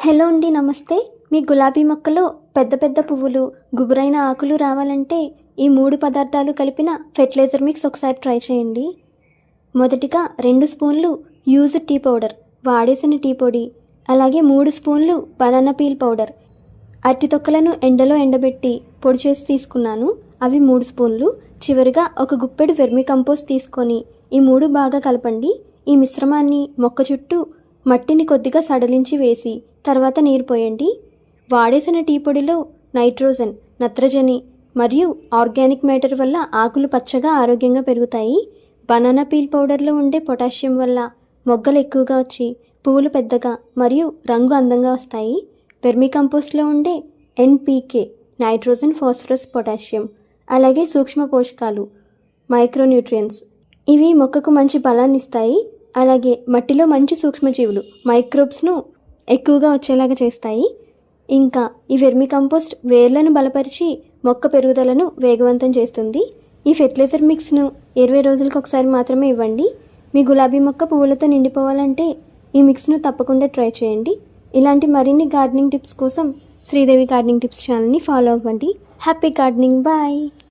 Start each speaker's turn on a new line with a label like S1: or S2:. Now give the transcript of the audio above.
S1: Hello అండి, నమస్తే. మీ గులాబీ మొక్కలో పెద్ద పెద్ద పువ్వులు, గుబురైన ఆకులు రావాలంటే ఈ 3 పదార్థాలు కలిపిన ఫెర్టిలైజర్ మిక్స్ ఒకసారి ట్రై చేయండి. మొదటిగా 2 స్పూన్లు యూజ్డ్ టీ పౌడర్, వాడేసిన టీ పొడి, అలాగే 3 స్పూన్లు బనానా పీల్ పౌడర్. అరటి తొక్కలను ఎండలో ఎండబెట్టి పొడి చేసి తీసుకున్నాను, అవి 3 స్పూన్లు. చివరిగా ఒక గుప్పెడు వెర్మి కంపోస్ట్ తీసుకొని ఈ 3 బాగా కలపండి. ఈ మిశ్రమాన్ని మొక్క చుట్టూ మట్టిని కొద్దిగా సడలించి వేసి తర్వాత నీరు పోయండి. వాడేసిన టీ పొడిలో నైట్రోజన్, నత్రజని మరియు ఆర్గానిక్ మ్యాటర్ వల్ల ఆకులు పచ్చగా ఆరోగ్యంగా పెరుగుతాయి. బనానా పీల్ పౌడర్లో ఉండే పొటాషియం వల్ల మొగ్గలు ఎక్కువగా వచ్చి పువ్వులు పెద్దగా మరియు రంగు అందంగా వస్తాయి. వెర్మి కంపోస్ట్లో ఉండే ఎన్పీకే, నైట్రోజన్, ఫాస్ఫరస్, పొటాషియం, అలాగే సూక్ష్మ పోషకాలు, మైక్రోన్యూట్రియన్స్, ఇవి మొక్కకు మంచి బలాన్ని ఇస్తాయి. అలాగే మట్టిలో మంచి సూక్ష్మజీవులు, మైక్రోబ్స్ను ఎక్కువగా వచ్చేలాగా చేస్తాయి. ఇంకా ఈ వెర్మి కంపోస్ట్ వేర్లను బలపరిచి మొక్క పెరుగుదలను వేగవంతం చేస్తుంది. ఈ ఫెర్టిలైజర్ మిక్స్ను 20 రోజులకు ఒకసారి మాత్రమే ఇవ్వండి. మీ గులాబీ మొక్క పువ్వులతో నిండిపోవాలంటే ఈ మిక్స్ను తప్పకుండా ట్రై చేయండి. ఇలాంటి మరిన్ని గార్డెనింగ్ టిప్స్ కోసం శ్రీదేవి గార్డెనింగ్ టిప్స్ ఛానల్ని ఫాలో అవ్వండి. Happy gardening, bye.